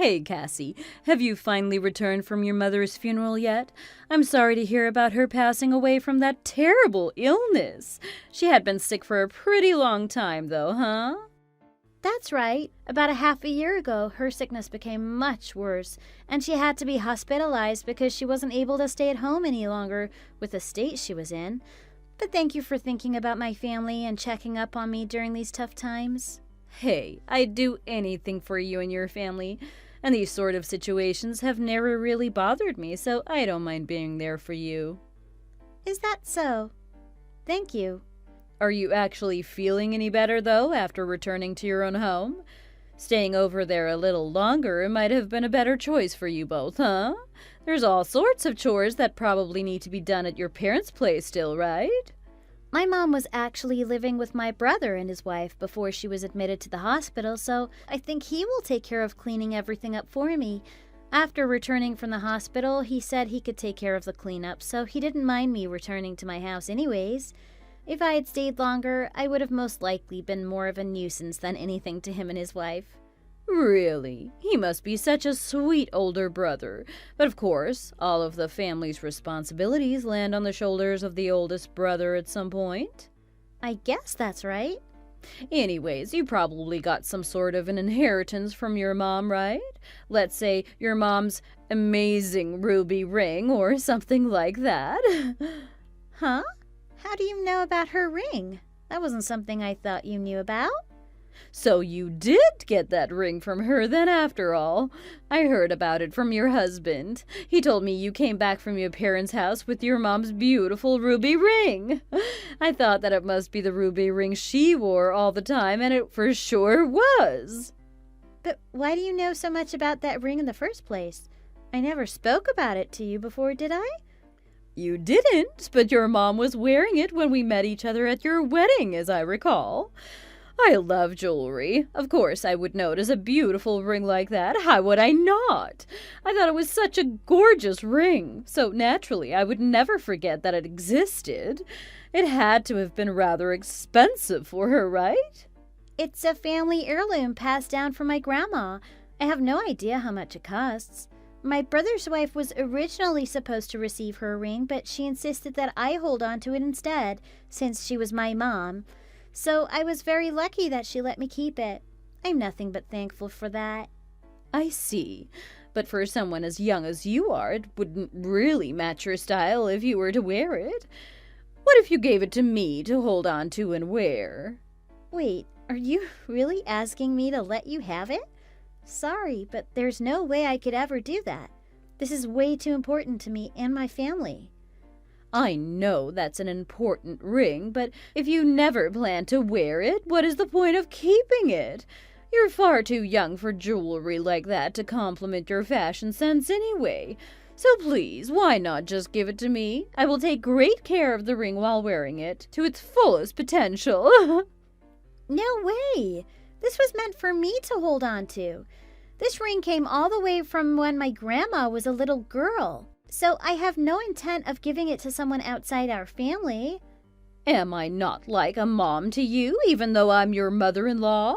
Hey, Cassie, have you finally returned from your mother's funeral yet? I'm sorry to hear about her passing away from that terrible illness. She had been sick for a pretty long time, though, huh? That's right. About a half a year ago, her sickness became much worse, and she had to be hospitalized because she wasn't able to stay at home any longer with the state she was in. But thank you for thinking about my family and checking up on me during these tough times. Hey, I'd do anything for you and your family, and these sort of situations have never really bothered me, so I don't mind being there for you. Is that so? Thank you. Are you actually feeling any better, though, after returning to your own home? Staying over there a little longer might have been a better choice for you both, huh? There's all sorts of chores that probably need to be done at your parents' place still, right? My mom was actually living with my brother and his wife before she was admitted to the hospital, so I think he will take care of cleaning everything up for me. After returning from the hospital, he said he could take care of the cleanup, so he didn't mind me returning to my house anyways. If I had stayed longer, I would have most likely been more of a nuisance than anything to him and his wife. Really? He must be such a sweet older brother. But of course, all of the family's responsibilities land on the shoulders of the oldest brother at some point. I guess that's right. Anyways, you probably got some sort of an inheritance from your mom, right? Let's say your mom's amazing ruby ring or something like that. Huh? How do you know about her ring? That wasn't something I thought you knew about. So you did get that ring from her then after all. I heard about it from your husband. He told me you came back from your parents' house with your mom's beautiful ruby ring. I thought that it must be the ruby ring she wore all the time, and it for sure was. But why do you know so much about that ring in the first place? I never spoke about it to you before, did I? You didn't, but your mom was wearing it when we met each other at your wedding, as I recall. I love jewelry. Of course I would notice a beautiful ring like that. How would I not? I thought it was such a gorgeous ring, so naturally I would never forget that it existed. It had to have been rather expensive for her, right? It's a family heirloom passed down from my grandma. I have no idea how much it costs. My brother's wife was originally supposed to receive her ring, but she insisted that I hold on to it instead, since she was my mom. So I was very lucky that she let me keep it. I'm nothing but thankful for that. I see. But for someone as young as you are, it wouldn't really match your style if you were to wear it. What if you gave it to me to hold on to and wear? Wait, are you really asking me to let you have it? Sorry, but there's no way I could ever do that. This is way too important to me and my family. I know that's an important ring, but if you never plan to wear it, what is the point of keeping it? You're far too young for jewelry like that to complement your fashion sense anyway. So please, why not just give it to me? I will take great care of the ring while wearing it, to its fullest potential. No way! This was meant for me to hold on to. This ring came all the way from when my grandma was a little girl. So I have no intent of giving it to someone outside our family. Am I not like a mom to you, even though I'm your mother-in-law?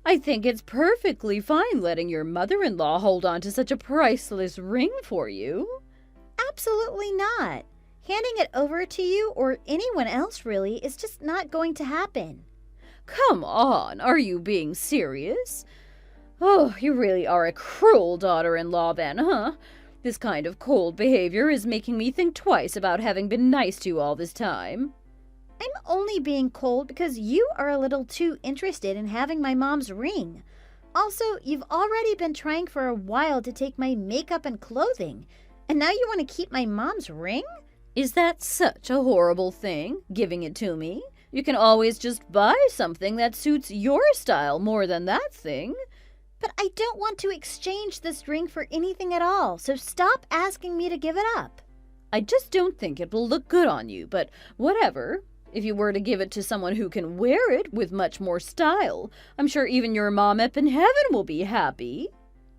I think it's perfectly fine letting your mother-in-law hold on to such a priceless ring for you. Absolutely not. Handing it over to you, or anyone else really, is just not going to happen. Come on, are you being serious? Oh, you really are a cruel daughter-in-law then, huh? This kind of cold behavior is making me think twice about having been nice to you all this time. I'm only being cold because you are a little too interested in having my mom's ring. Also, you've already been trying for a while to take my makeup and clothing, and now you want to keep my mom's ring? Is that such a horrible thing, giving it to me? You can always just buy something that suits your style more than that thing. But I don't want to exchange this ring for anything at all, so stop asking me to give it up. I just don't think it will look good on you, but whatever. If you were to give it to someone who can wear it with much more style, I'm sure even your mom up in heaven will be happy.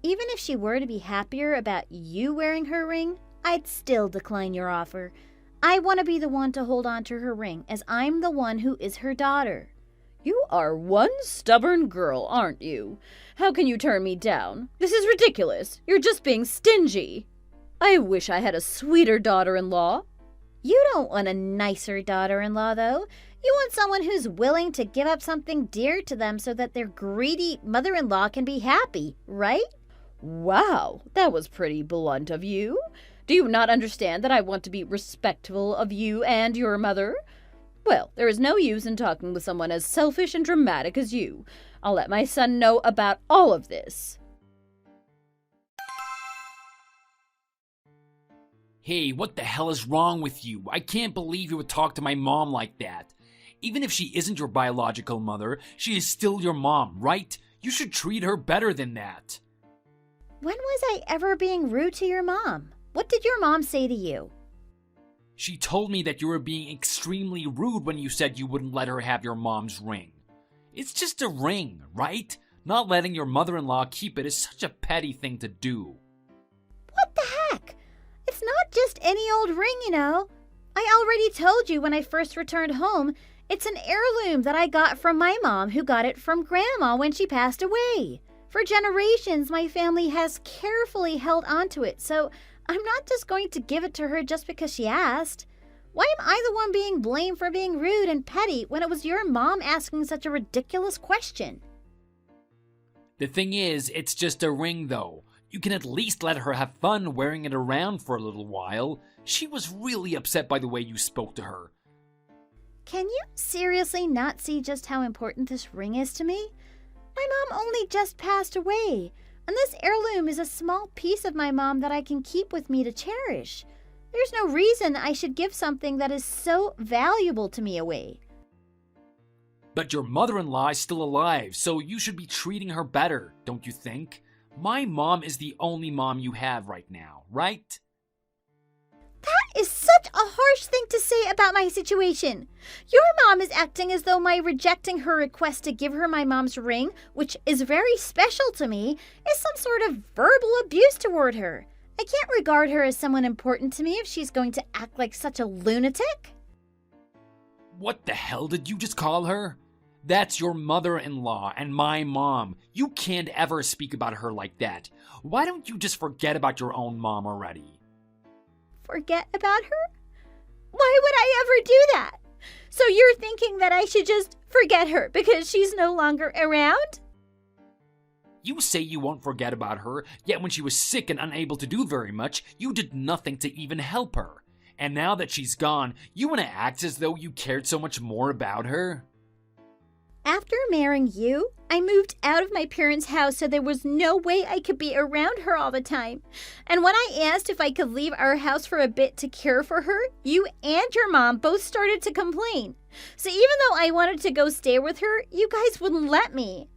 Even if she were to be happier about you wearing her ring, I'd still decline your offer. I want to be the one to hold on to her ring, as I'm the one who is her daughter. You are one stubborn girl, aren't you? How can you turn me down? This is ridiculous. You're just being stingy. I wish I had a sweeter daughter-in-law. You don't want a nicer daughter-in-law, though. You want someone who's willing to give up something dear to them so that their greedy mother-in-law can be happy, right? Wow, that was pretty blunt of you. Do you not understand that I want to be respectful of you and your mother? Well, there is no use in talking with someone as selfish and dramatic as you. I'll let my son know about all of this. Hey, what the hell is wrong with you? I can't believe you would talk to my mom like that. Even if she isn't your biological mother, she is still your mom, right? You should treat her better than that. When was I ever being rude to your mom? What did your mom say to you? She told me that you were being extremely rude when you said you wouldn't let her have your mom's ring. It's just a ring, right? Not letting your mother-in-law keep it is such a petty thing to do. What the heck? It's not just any old ring, you know. I already told you when I first returned home, it's an heirloom that I got from my mom who got it from Grandma when she passed away. For generations, my family has carefully held onto it, so I'm not just going to give it to her just because she asked. Why am I the one being blamed for being rude and petty when it was your mom asking such a ridiculous question? The thing is, it's just a ring though. You can at least let her have fun wearing it around for a little while. She was really upset by the way you spoke to her. Can you seriously not see just how important this ring is to me? My mom only just passed away, and this heirloom is a small piece of my mom that I can keep with me to cherish. There's no reason I should give something that is so valuable to me away. But your mother-in-law is still alive, so you should be treating her better, don't you think? My mom is the only mom you have right now, right? That is such a harsh thing to say about my situation. Your mom is acting as though my rejecting her request to give her my mom's ring, which is very special to me, is some sort of verbal abuse toward her. I can't regard her as someone important to me if she's going to act like such a lunatic. What the hell did you just call her? That's your mother-in-law and my mom. You can't ever speak about her like that. Why don't you just forget about your own mom already? Forget about her? Why would I ever do that? So you're thinking that I should just forget her because she's no longer around? You say you won't forget about her, yet when she was sick and unable to do very much, you did nothing to even help her. And now that she's gone, you want to act as though you cared so much more about her? After marrying you, I moved out of my parents' house so there was no way I could be around her all the time. And when I asked if I could leave our house for a bit to care for her, you and your mom both started to complain. So even though I wanted to go stay with her, you guys wouldn't let me.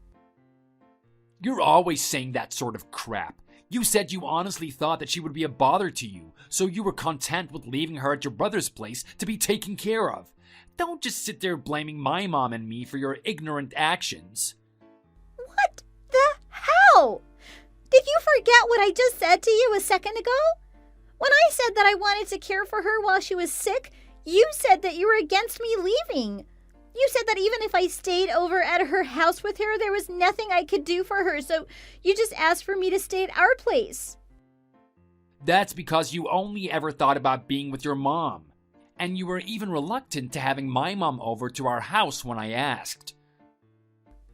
You're always saying that sort of crap. You said you honestly thought that she would be a bother to you, so you were content with leaving her at your brother's place to be taken care of. Don't just sit there blaming my mom and me for your ignorant actions. What the hell? Did you forget what I just said to you a second ago? When I said that I wanted to care for her while she was sick, you said that you were against me leaving. You said that even if I stayed over at her house with her, there was nothing I could do for her, so you just asked for me to stay at our place. That's because you only ever thought about being with your mom. And you were even reluctant to having my mom over to our house when I asked.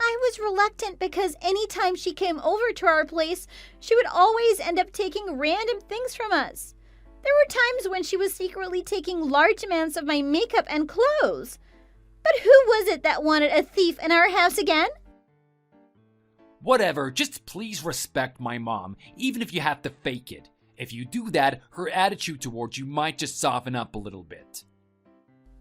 I was reluctant because anytime she came over to our place, she would always end up taking random things from us. There were times when she was secretly taking large amounts of my makeup and clothes. But who was it that wanted a thief in our house again? Whatever, just please respect my mom, even if you have to fake it. If you do that, her attitude towards you might just soften up a little bit.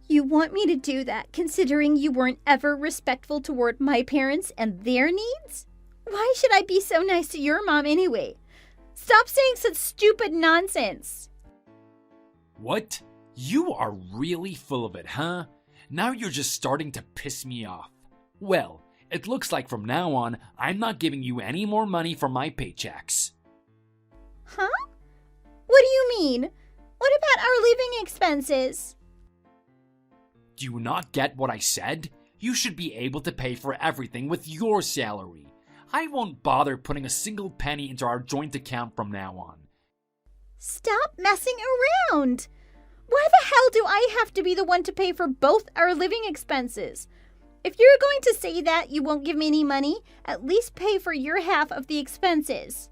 You want me to do that considering you weren't ever respectful toward my parents and their needs? Why should I be so nice to your mom anyway? Stop saying such stupid nonsense. What? You are really full of it, huh? Now you're just starting to piss me off. Well, it looks like from now on, I'm not giving you any more money for my paychecks. Huh? What do you mean? What about our living expenses? Do you not get what I said? You should be able to pay for everything with your salary. I won't bother putting a single penny into our joint account from now on. Stop messing around! Why the hell do I have to be the one to pay for both our living expenses? If you're going to say that you won't give me any money, at least pay for your half of the expenses.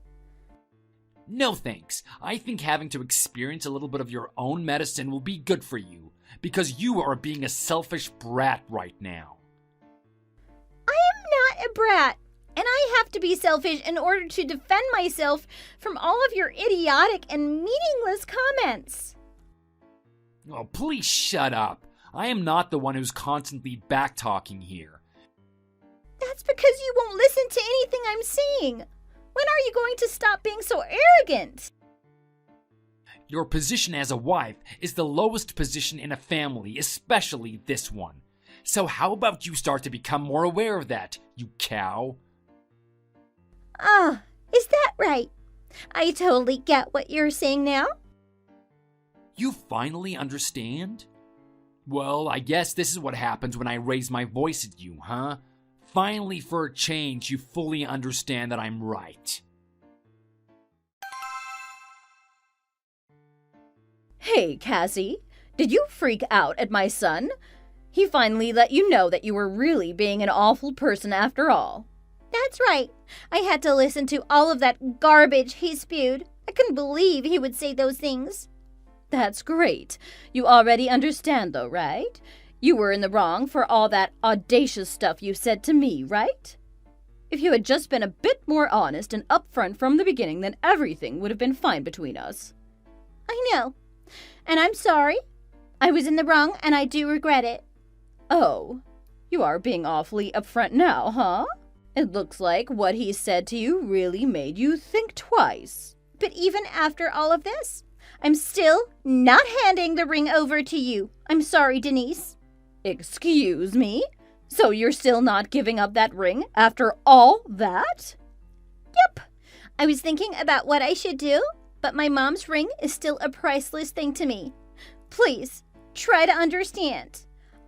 No thanks. I think having to experience a little bit of your own medicine will be good for you, because you are being a selfish brat right now. I am not a brat, and I have to be selfish in order to defend myself from all of your idiotic and meaningless comments. Oh, please shut up. I am not the one who's constantly back-talking here. That's because you won't listen to anything I'm saying. When are you going to stop being so arrogant? Your position as a wife is the lowest position in a family, especially this one. So how about you start to become more aware of that, you cow? Is that right? I totally get what you're saying now. You finally understand? Well, I guess this is what happens when I raise my voice at you, huh? Finally, for a change, you fully understand that I'm right. Hey, Cassie, did you freak out at my son? He finally let you know that you were really being an awful person after all. That's right. I had to listen to all of that garbage he spewed. I couldn't believe he would say those things. That's great. You already understand, though, right? You were in the wrong for all that audacious stuff you said to me, right? If you had just been a bit more honest and upfront from the beginning, then everything would have been fine between us. I know. And I'm sorry. I was in the wrong, and I do regret it. Oh, you are being awfully upfront now, huh? It looks like what he said to you really made you think twice. But even after all of this, I'm still not handing the ring over to you. I'm sorry, Denise. Excuse me? So you're still not giving up that ring after all that? Yep. I was thinking about what I should do, but my mom's ring is still a priceless thing to me. Please, try to understand.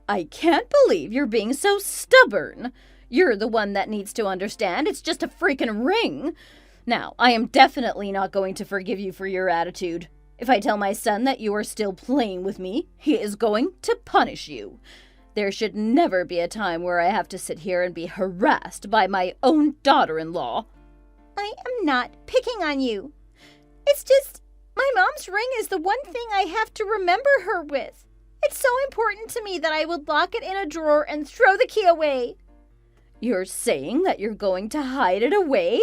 I can't believe you're being so stubborn. You're the one that needs to understand. It's just a freaking ring. Now, I am definitely not going to forgive you for your attitude. If I tell my son that you are still playing with me, he is going to punish you. There should never be a time where I have to sit here and be harassed by my own daughter-in-law. I am not picking on you. It's just, my mom's ring is the one thing I have to remember her with. It's so important to me that I would lock it in a drawer and throw the key away. You're saying that you're going to hide it away?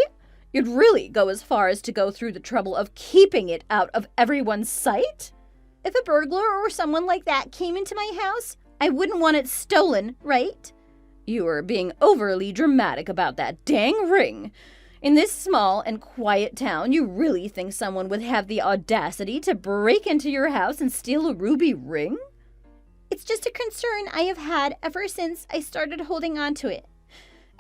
You'd really go as far as to go through the trouble of keeping it out of everyone's sight? If a burglar or someone like that came into my house, I wouldn't want it stolen, right? You are being overly dramatic about that dang ring. In this small and quiet town, you really think someone would have the audacity to break into your house and steal a ruby ring? It's just a concern I have had ever since I started holding on to it.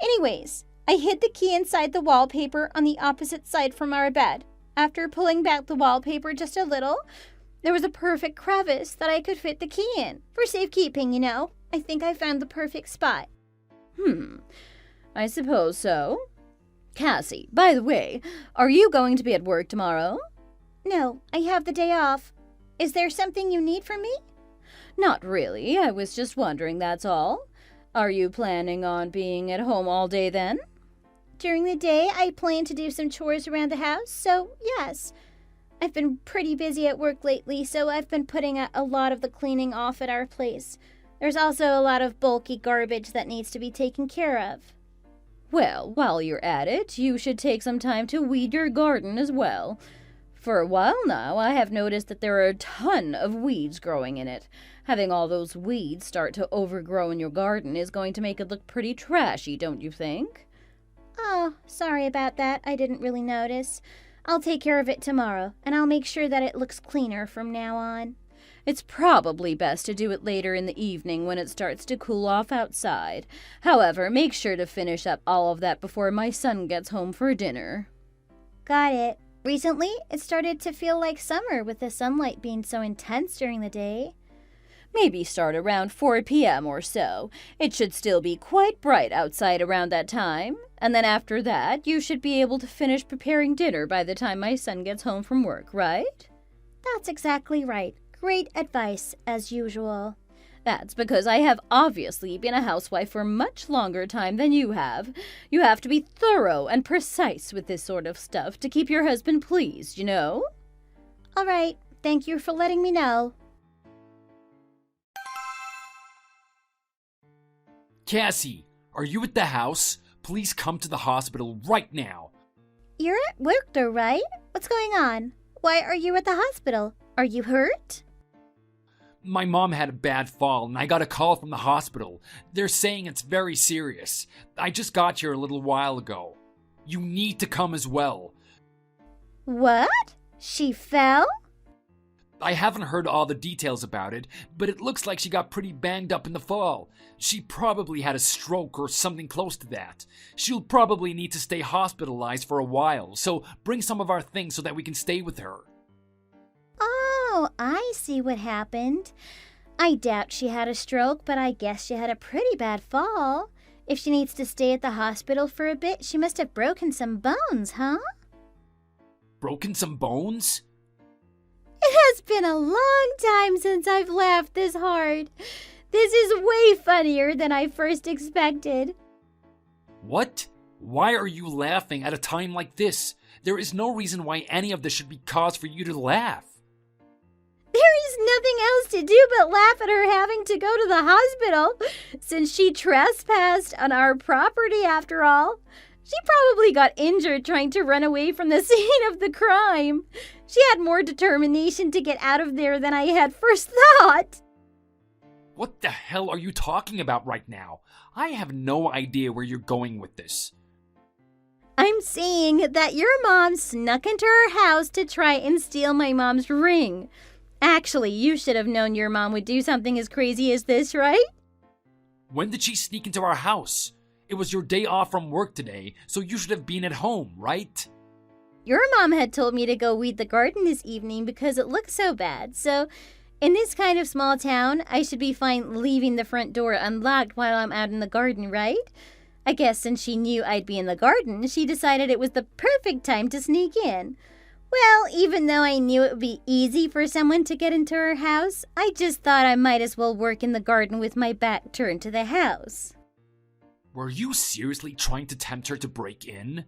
Anyways, I hid the key inside the wallpaper on the opposite side from our bed. After pulling back the wallpaper just a little, there was a perfect crevice that I could fit the key in. For safekeeping, you know. I think I found the perfect spot. I suppose so. Cassie, by the way, are you going to be at work tomorrow? No, I have the day off. Is there something you need from me? Not really. I was just wondering, that's all. Are you planning on being at home all day then? During the day, I plan to do some chores around the house, so yes. I've been pretty busy at work lately, so I've been putting a lot of the cleaning off at our place. There's also a lot of bulky garbage that needs to be taken care of. Well, while you're at it, you should take some time to weed your garden as well. For a while now, I have noticed that there are a ton of weeds growing in it. Having all those weeds start to overgrow in your garden is going to make it look pretty trashy, don't you think? Oh, sorry about that. I didn't really notice. I'll take care of it tomorrow, and I'll make sure that it looks cleaner from now on. It's probably best to do it later in the evening when it starts to cool off outside. However, make sure to finish up all of that before my son gets home for dinner. Got it. Recently, it started to feel like summer with the sunlight being so intense during the day. Maybe start around 4 p.m. or so. It should still be quite bright outside around that time. And then after that, you should be able to finish preparing dinner by the time my son gets home from work, right? That's exactly right. Great advice, as usual. That's because I have obviously been a housewife for much longer time than you have. You have to be thorough and precise with this sort of stuff to keep your husband pleased, you know? All right, thank you for letting me know. Cassie, are you at the house? Please come to the hospital right now. You're at work though, right? What's going on? Why are you at the hospital? Are you hurt? My mom had a bad fall and I got a call from the hospital. They're saying it's very serious. I just got here a little while ago. You need to come as well. What? She fell? I haven't heard all the details about it, but it looks like she got pretty banged up in the fall. She probably had a stroke or something close to that. She'll probably need to stay hospitalized for a while, so bring some of our things so that we can stay with her. Oh, I see what happened. I doubt she had a stroke, but I guess she had a pretty bad fall. If she needs to stay at the hospital for a bit, she must have broken some bones, huh? Broken some bones? It has been a long time since I've laughed this hard. This is way funnier than I first expected. What? Why are you laughing at a time like this? There is no reason why any of this should be cause for you to laugh. There is nothing else to do but laugh at her having to go to the hospital, since she trespassed on our property after all. She probably got injured trying to run away from the scene of the crime. She had more determination to get out of there than I had first thought. What the hell are you talking about right now? I have no idea where you're going with this. I'm saying that your mom snuck into her house to try and steal my mom's ring. Actually, you should have known your mom would do something as crazy as this, right? When did she sneak into our house? It was your day off from work today, so you should have been at home, right? Your mom had told me to go weed the garden this evening because it looked so bad. So, in this kind of small town, I should be fine leaving the front door unlocked while I'm out in the garden, right? I guess since she knew I'd be in the garden, she decided it was the perfect time to sneak in. Well, even though I knew it would be easy for someone to get into her house, I just thought I might as well work in the garden with my back turned to the house. Were you seriously trying to tempt her to break in?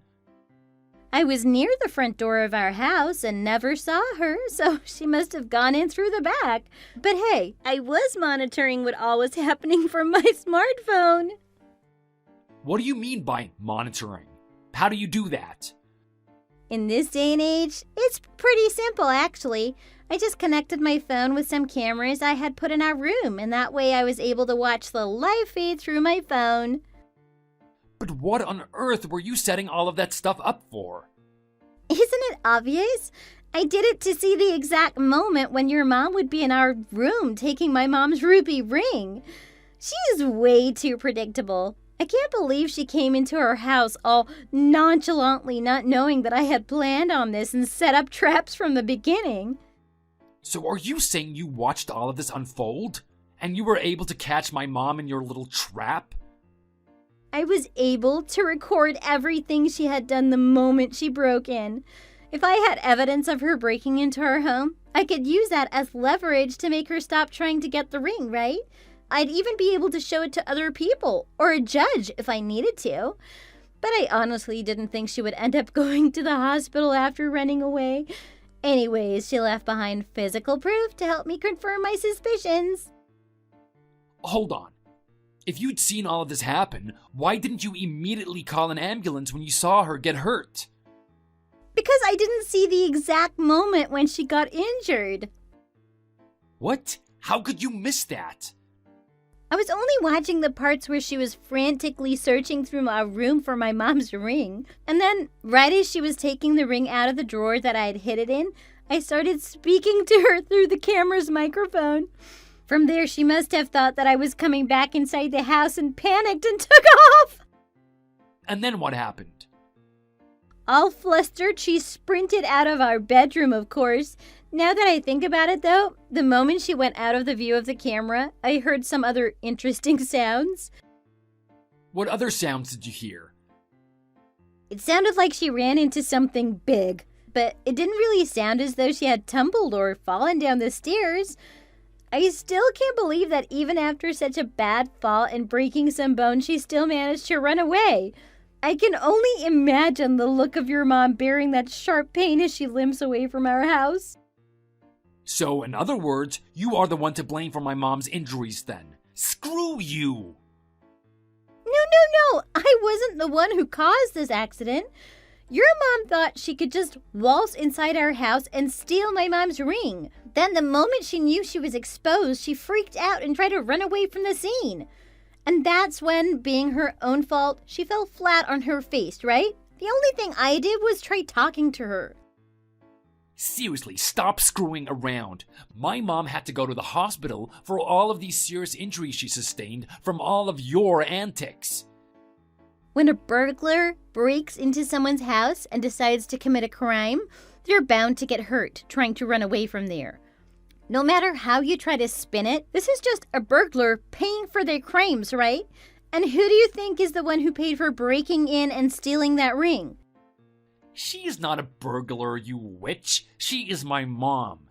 I was near the front door of our house and never saw her, so she must have gone in through the back. But hey, I was monitoring what all was happening from my smartphone. What do you mean by monitoring? How do you do that? In this day and age, it's pretty simple actually. I just connected my phone with some cameras I had put in our room, and that way I was able to watch the live feed through my phone. But what on earth were you setting all of that stuff up for? Isn't it obvious? I did it to see the exact moment when your mom would be in our room taking my mom's ruby ring. She is way too predictable. I can't believe she came into our house all nonchalantly, not knowing that I had planned on this and set up traps from the beginning. So are you saying you watched all of this unfold? And you were able to catch my mom in your little trap? I was able to record everything she had done the moment she broke in. If I had evidence of her breaking into our home, I could use that as leverage to make her stop trying to get the ring, right? I'd even be able to show it to other people, or a judge if I needed to. But I honestly didn't think she would end up going to the hospital after running away. Anyways, she left behind physical proof to help me confirm my suspicions. Hold on. If you'd seen all of this happen, why didn't you immediately call an ambulance when you saw her get hurt? Because I didn't see the exact moment when she got injured. What? How could you miss that? I was only watching the parts where she was frantically searching through our room for my mom's ring. And then, right as she was taking the ring out of the drawer that I had hid it in, I started speaking to her through the camera's microphone. From there, she must have thought that I was coming back inside the house and panicked and took off. And then what happened? All flustered, she sprinted out of our bedroom, of course. Now that I think about it, though, the moment she went out of the view of the camera, I heard some other interesting sounds. What other sounds did you hear? It sounded like she ran into something big, but it didn't really sound as though she had tumbled or fallen down the stairs. I still can't believe that even after such a bad fall and breaking some bones, she still managed to run away. I can only imagine the look of your mom bearing that sharp pain as she limps away from our house. So, in other words, you are the one to blame for my mom's injuries then. Screw you! No, I wasn't the one who caused this accident. Your mom thought she could just waltz inside our house and steal my mom's ring. Then the moment she knew she was exposed, she freaked out and tried to run away from the scene. And that's when, being her own fault, she fell flat on her face, right? The only thing I did was try talking to her. Seriously, stop screwing around. My mom had to go to the hospital for all of these serious injuries she sustained from all of your antics. When a burglar breaks into someone's house and decides to commit a crime, they're bound to get hurt trying to run away from there. No matter how you try to spin it, this is just a burglar paying for their crimes, right? And who do you think is the one who paid for breaking in and stealing that ring? She is not a burglar, you witch. She is my mom.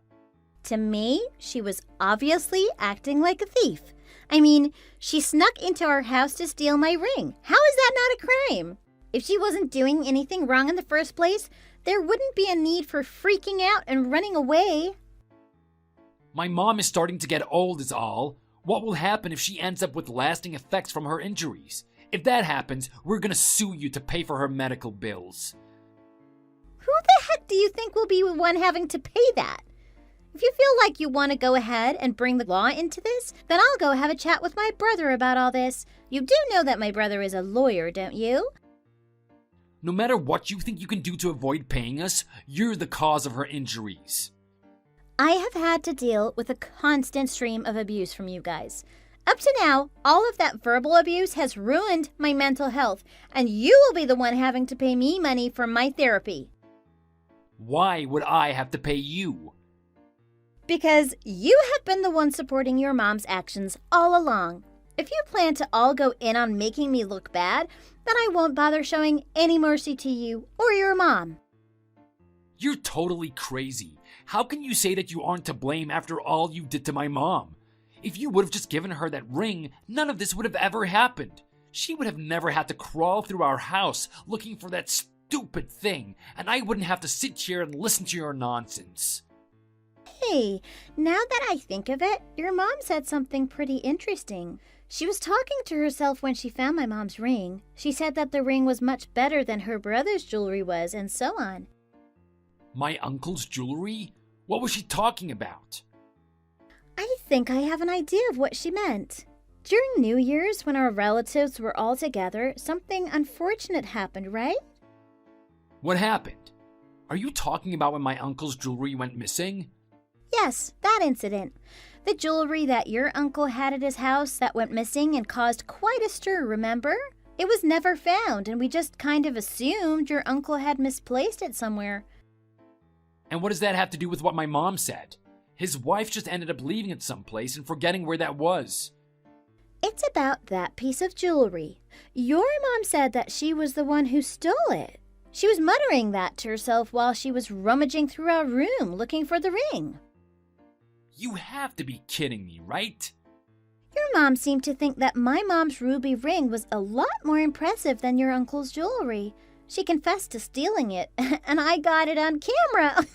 To me, she was obviously acting like a thief. I mean, she snuck into our house to steal my ring. How is that not a crime? If she wasn't doing anything wrong in the first place, there wouldn't be a need for freaking out and running away. My mom is starting to get old is all. What will happen if she ends up with lasting effects from her injuries? If that happens, we're gonna sue you to pay for her medical bills. Who the heck do you think will be the one having to pay that? If you feel like you want to go ahead and bring the law into this, then I'll go have a chat with my brother about all this. You do know that my brother is a lawyer, don't you? No matter what you think you can do to avoid paying us, you're the cause of her injuries. I have had to deal with a constant stream of abuse from you guys. Up to now, all of that verbal abuse has ruined my mental health, and you will be the one having to pay me money for my therapy. Why would I have to pay you? Because you have been the one supporting your mom's actions all along. If you plan to all go in on making me look bad, then I won't bother showing any mercy to you or your mom. You're totally crazy. How can you say that you aren't to blame after all you did to my mom? If you would have just given her that ring, none of this would have ever happened. She would have never had to crawl through our house looking for that stupid thing, and I wouldn't have to sit here and listen to your nonsense. Hey, now that I think of it, your mom said something pretty interesting. She was talking to herself when she found my mom's ring. She said that the ring was much better than her brother's jewelry was, and so on. My uncle's jewelry? What was she talking about? I think I have an idea of what she meant. During New Year's, when our relatives were all together, something unfortunate happened, right? What happened? Are you talking about when my uncle's jewelry went missing? Yes, that incident. The jewelry that your uncle had at his house that went missing and caused quite a stir, remember? It was never found, and we just kind of assumed your uncle had misplaced it somewhere. And what does that have to do with what my mom said? His wife just ended up leaving it someplace and forgetting where that was. It's about that piece of jewelry. Your mom said that she was the one who stole it. She was muttering that to herself while she was rummaging through our room looking for the ring. You have to be kidding me, right? Your mom seemed to think that my mom's ruby ring was a lot more impressive than your uncle's jewelry. She confessed to stealing it, and I got it on camera.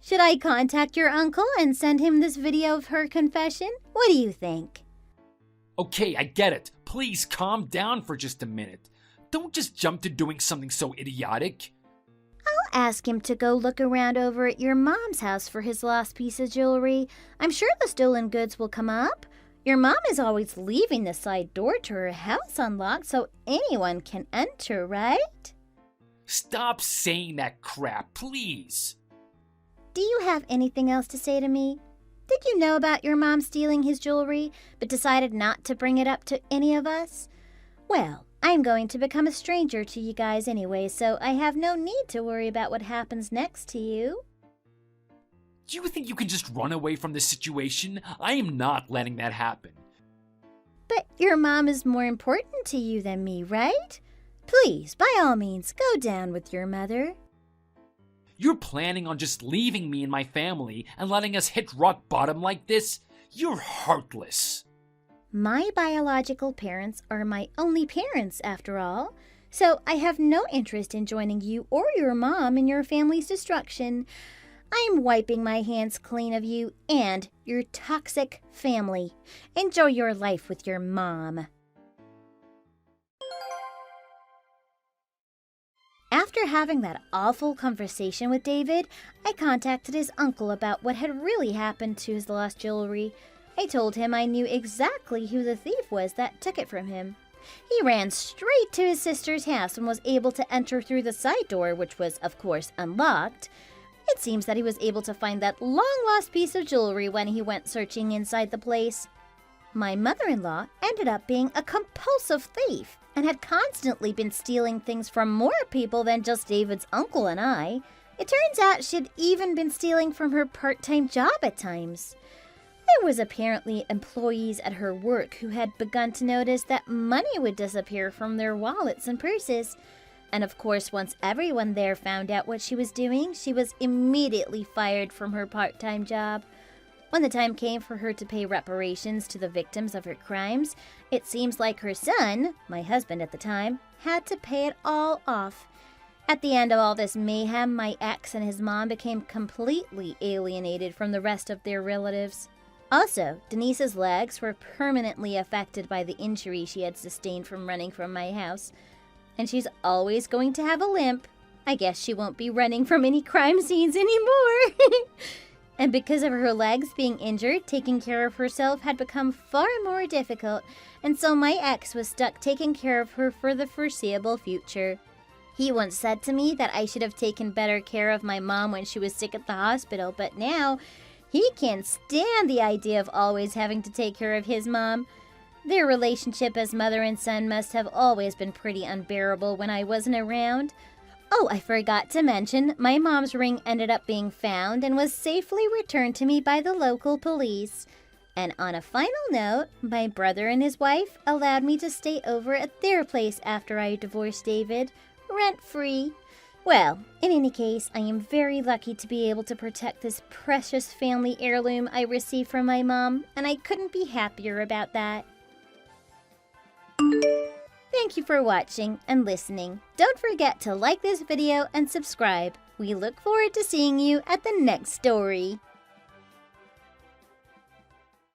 Should I contact your uncle and send him this video of her confession? What do you think? Okay, I get it. Please calm down for just a minute. Don't just jump to doing something so idiotic. I'll ask him to go look around over at your mom's house for his lost piece of jewelry. I'm sure the stolen goods will come up. Your mom is always leaving the side door to her house unlocked so anyone can enter, right? Stop saying that crap, please. Do you have anything else to say to me? Did you know about your mom stealing his jewelry, but decided not to bring it up to any of us? Well, I'm going to become a stranger to you guys anyway, so I have no need to worry about what happens next to you. Do you think you can just run away from this situation? I am not letting that happen. But your mom is more important to you than me, right? Please, by all means, go down with your mother. You're planning on just leaving me and my family and letting us hit rock bottom like this? You're heartless. My biological parents are my only parents, after all, so I have no interest in joining you or your mom in your family's destruction. I'm wiping my hands clean of you and your toxic family. Enjoy your life with your mom. After having that awful conversation with David, I contacted his uncle about what had really happened to his lost jewelry. I told him I knew exactly who the thief was that took it from him. He ran straight to his sister's house and was able to enter through the side door, which was, of course, unlocked. It seems that he was able to find that long-lost piece of jewelry when he went searching inside the place. My mother-in-law ended up being a compulsive thief and had constantly been stealing things from more people than just David's uncle and I. It turns out she'd even been stealing from her part-time job at times. There was apparently employees at her work who had begun to notice that money would disappear from their wallets and purses. And of course, once everyone there found out what she was doing, she was immediately fired from her part-time job. When the time came for her to pay reparations to the victims of her crimes, it seems like her son, my husband at the time, had to pay it all off. At the end of all this mayhem, my ex and his mom became completely alienated from the rest of their relatives. Also, Denise's legs were permanently affected by the injury she had sustained from running from my house. And she's always going to have a limp. I guess she won't be running from any crime scenes anymore. And because of her legs being injured, taking care of herself had become far more difficult, and so my ex was stuck taking care of her for the foreseeable future. He once said to me that I should have taken better care of my mom when she was sick at the hospital, but now he can't stand the idea of always having to take care of his mom. Their relationship as mother and son must have always been pretty unbearable when I wasn't around. Oh, I forgot to mention, my mom's ring ended up being found and was safely returned to me by the local police. And on a final note, my brother and his wife allowed me to stay over at their place after I divorced David, rent-free. Well, in any case, I am very lucky to be able to protect this precious family heirloom I received from my mom, and I couldn't be happier about that. Thank you for watching and listening. Don't forget to like this video and subscribe. We look forward to seeing you at the next story.